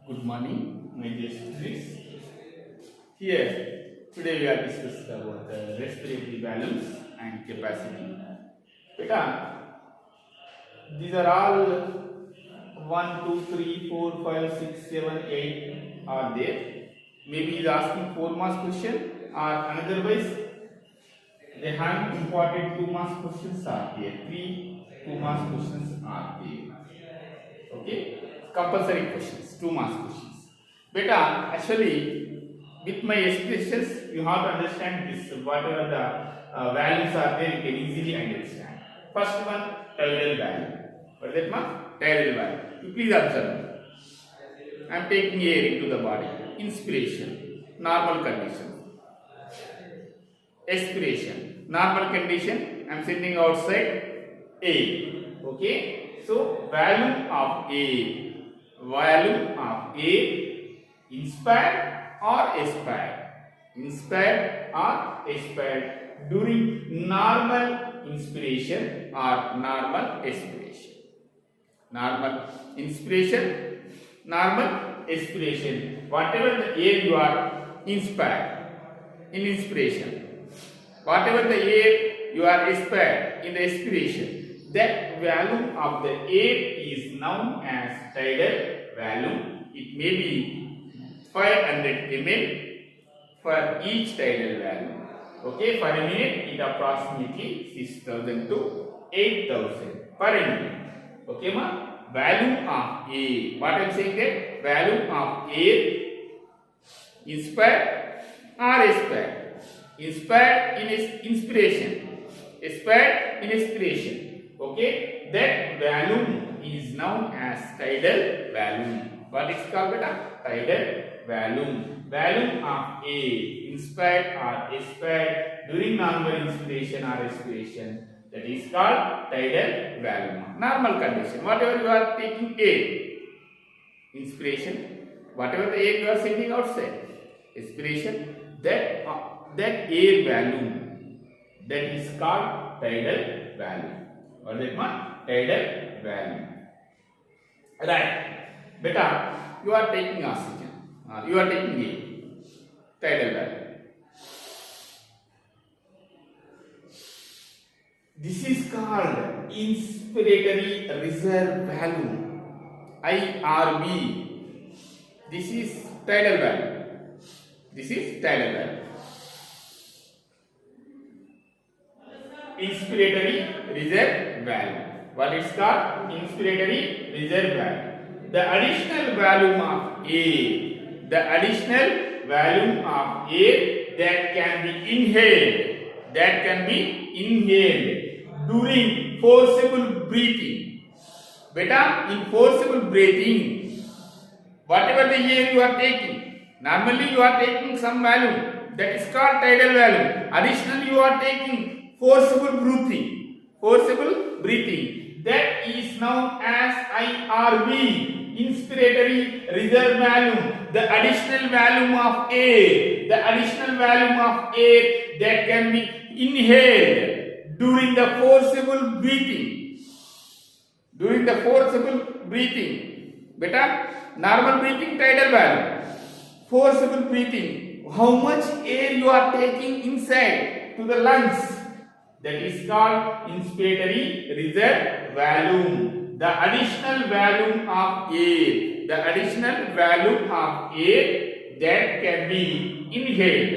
Good morning, my dear students. Here, today we are discussing about the respiratory volumes and capacity. Beta, these are all 1, 2, 3, 4, 5, 6, 7, 8 are there. Maybe he is asking 4 marks question or otherwise they have important 2 marks questions are there. 3 2 marks questions are there. Okay, compulsory questions, 2 marks questions. Beta, actually, with my expressions, you have to understand this. Whatever the values are there, you can easily understand. First one, tidal value. What is that one? Tidal value. You please observe. I am taking air into the body. Inspiration, normal condition. Expiration, normal condition. I am sending outside air. Okay. So, volume of air, inspired or expired, during normal inspiration or normal expiration. Normal inspiration, normal expiration. Whatever the air you are inspired in inspiration, whatever the air you are expired in the expiration, that volume of the air is known as tidal volume. It may be 500 ml for each tidal volume. Okay, for a minute it approximately 6,000 to 8,000 per minute. Okay, ma? Volume of air. What I am saying that volume of air inspired or expired. Inspired in inspiration. Expired in expiration. Okay, that volume is known as tidal volume. What is called beta? Tidal volume. Volume of air inspired or expired during normal inspiration or expiration, that is called tidal volume. Normal condition. Whatever you are taking air, inspiration, whatever the air you are sending outside, expiration, that air volume, that is called tidal volume. What is that? Tidal volume. Right. Beta, you are taking oxygen, you are taking air, tidal value. This is called inspiratory reserve value, IRV. This is tidal value. This is tidal value. Inspiratory reserve value. What is called? Inspiratory reserve value. The additional volume of air, that can be inhaled during forcible breathing. Beta, in forcible breathing, whatever the air you are taking, normally you are taking some volume, that is called tidal volume. Additionally, you are taking forcible breathing, that is known as IRV. Inspiratory reserve volume, the additional volume of air, that can be inhaled during the forcible breathing. Beta, normal breathing tidal volume, forcible breathing, how much air you are taking inside to the lungs, that is called inspiratory reserve volume. The additional volume of air, that can be inhaled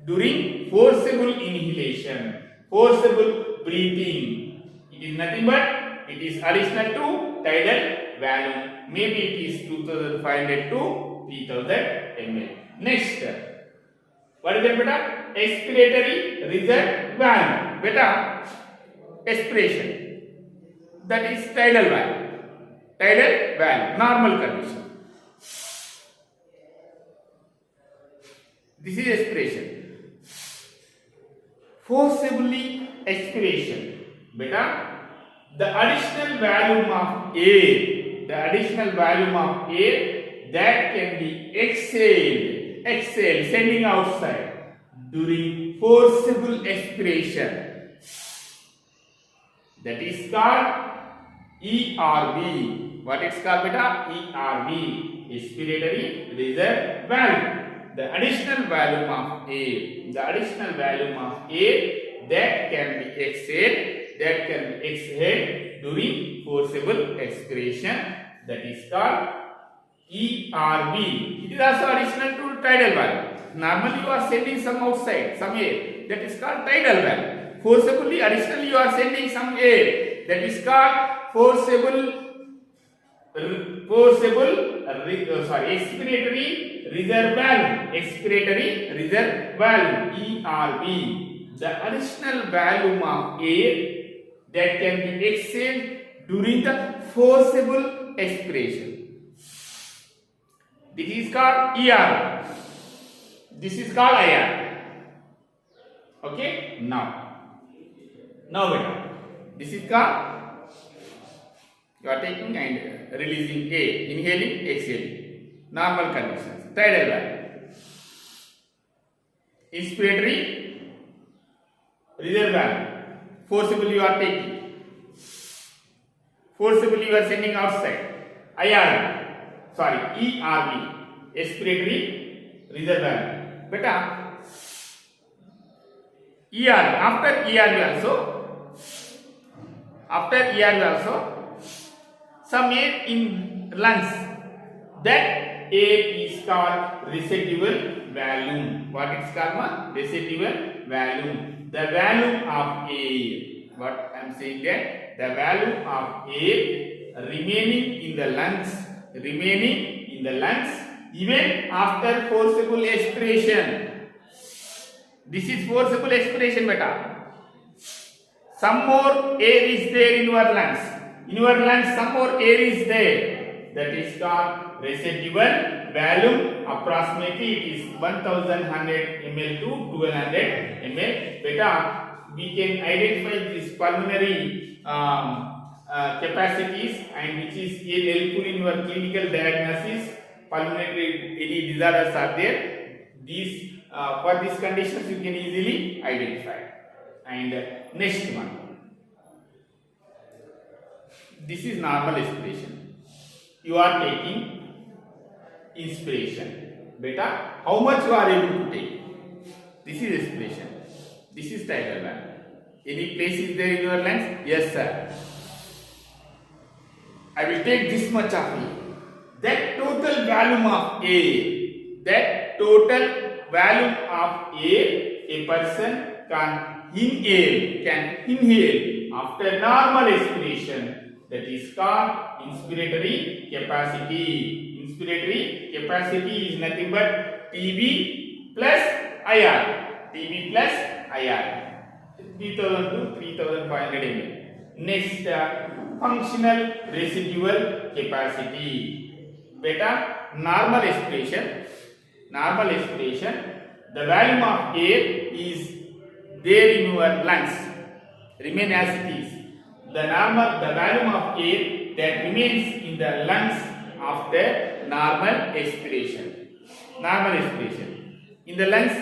during forcible inhalation, forcible breathing. It is nothing but it is additional to tidal volume. Maybe it is 2,500 to 3,000 ml. Next, what is that beta? Expiratory reserve value. Beta, expiration. That is tidal value, normal condition. This is expiration. Forcibly expiration. Beta, the additional volume of air, that can be exhaled, sending outside during forcible expiration, that is called ERV, What it's called, beta? ERV, expiratory reserve value. The additional volume of air, that can be exhaled during forcible expiration, that is called ERV. It is also additional to tidal valve. Normally you are sending some outside, some air, that is called tidal valve. Forcibly, additionally you are sending some air, that is called expiratory reserve valve, ERV. The additional volume of air that can be exhaled during the forcible expiration. This is called ER. This is called IR. Okay? Now beta, this is called, you are taking and releasing air, inhaling, exhaling. Normal conditions. Tidal valve. Inspiratory reserve valve. Forcibly you are taking. Forcibly you are sending outside. ERV. Expiratory reserve valve. Beta. After ERV also, some air in lungs. That air is called residual volume. What it's called? Residual volume. The volume of air. What I am saying that the volume of air remaining in the lungs, even after forcible expiration. This is forcible expiration, beta. Some more air is there in your lungs. In your lungs, some more air is there. That is called residual volume. Approximately it is 1100 ml to 1200 ml. Beta, we can identify these pulmonary capacities, and which is helpful in your clinical diagnosis. Pulmonary any disorders are there. These for these conditions you can easily identify. And next one, this is normal expiration. You are taking inspiration. Beta, how much you are able to take? This is expiration. This is tidal valve. Any place is there in your lungs? Yes, sir. I will take this much of air. That total volume of air, a person can inhale after normal expiration. That is called inspiratory capacity. Inspiratory capacity is nothing but TB plus IR. 3000 to 3500 ml. Next, functional residual capacity. Beta, normal expiration, the volume of air is there in your lungs, remain as it is. The volume of air that remains in the lungs after normal expiration. In the lungs,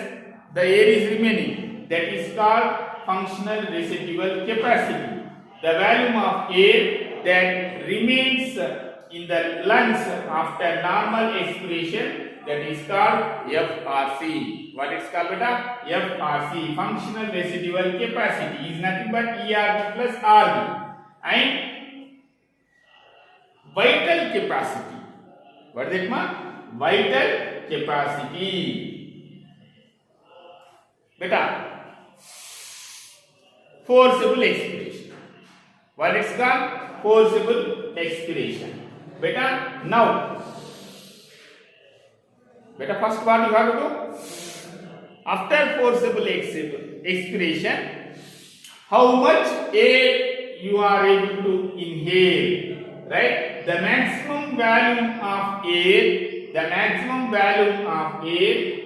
the air is remaining. That is called functional residual capacity. The volume of air that remains in the lungs after normal expiration, that is called FRC. What is called, beta? FRC, functional residual capacity, is nothing but ERV plus RV. And vital capacity. What is it, ma? Vital capacity. Beta, forcible expiration. What is called? Forcible expiration. Beta, now, beta, first what you have to do? After forcible expiration, how much air you are able to inhale, right? The maximum volume of air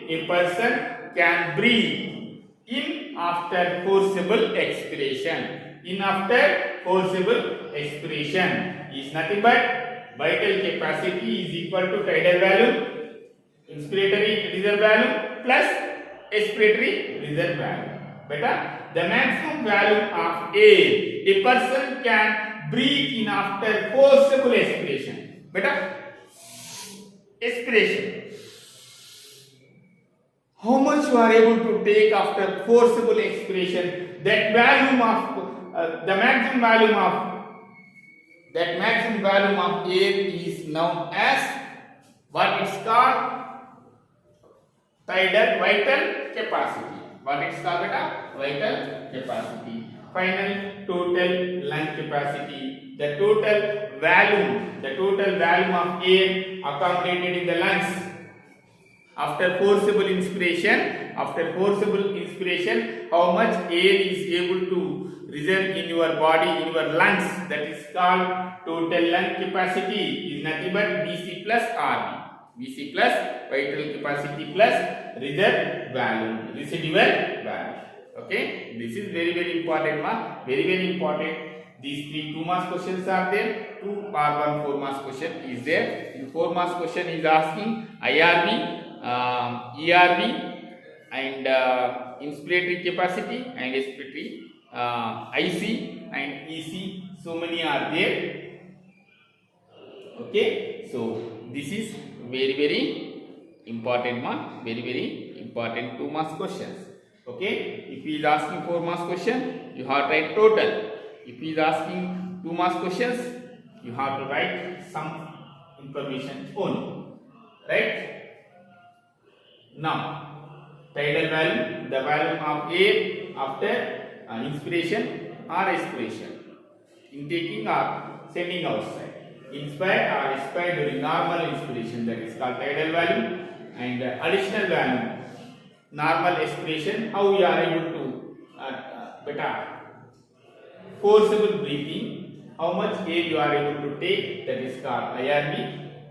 a person can breathe in after forcible expiration. Is nothing but vital capacity is equal to tidal volume, inspiratory reserve volume plus expiratory reserve volume. Beta, the maximum volume of air a person can breathe in after forcible expiration. Beta, expiration. How much you are able to take after forcible expiration? That volume of the maximum volume of air is known as what it's called tidal vital capacity. What it's called, beta? Vital capacity. Final total lung capacity. The total volume of air accommodated in the lungs after forcible inspiration. How much air is able to reserve in your body, in your lungs? That is called total lung capacity. Is nothing but VC plus RV. VC plus vital capacity plus residual value. Okay, this is very important, ma. Very important. These 3 2 marks questions are there. 2 or 1 4 marks question is there. In 4 marks question is asking IRV, ERV, and inspiratory capacity and expiratory IC and EC. So many are there. Okay, so this is very important, ma. Very important 2 marks questions. Okay, if he is asking 4 marks question, you have to write total. If he is asking 2 marks questions, you have to write some information only. Right? Now, tidal volume, the volume of air after inspiration or expiration, intaking or sending outside, inspired or expired during normal inspiration, that is called tidal volume, and additional volume, normal expiration, how we are able to forcible breathing, how much air you are able to take, that is called IRB,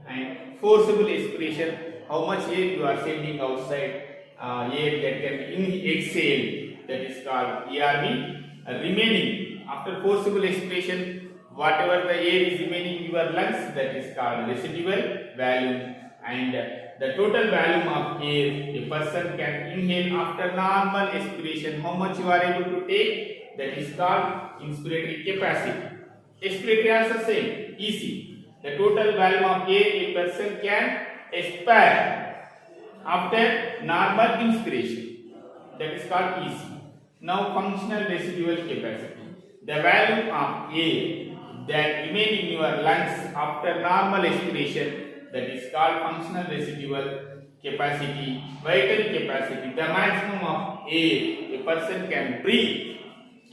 and forcible expiration, how much air you are sending outside, air that can exhale, that is called ERB. Remaining after forcible expiration, whatever the air is remaining in your lungs, that is called residual volume, and the total volume of air a person can inhale after normal expiration, how much you are able to take, that is called inspiratory capacity. Expiratory also same, EC, the total volume of air a person can expire after normal inspiration, that is called EC. Now functional residual capacity, the volume of air that remain in your lungs after normal expiration, that is called functional residual capacity. Vital capacity, the maximum of air a person can breathe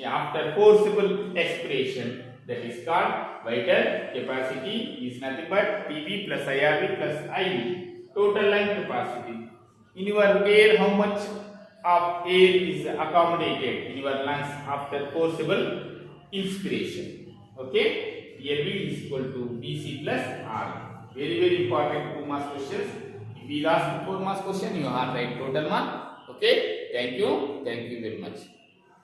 after forcible expiration, that is called vital capacity, is nothing but PV plus IRV plus IV. Total lung capacity, in your air how much of air is accommodated in your lungs after forcible inspiration. Okay, here V is equal to BC plus R. Very important 2 marks questions. If we ask 4 marks question, you have write total mark. Okay, thank you very much.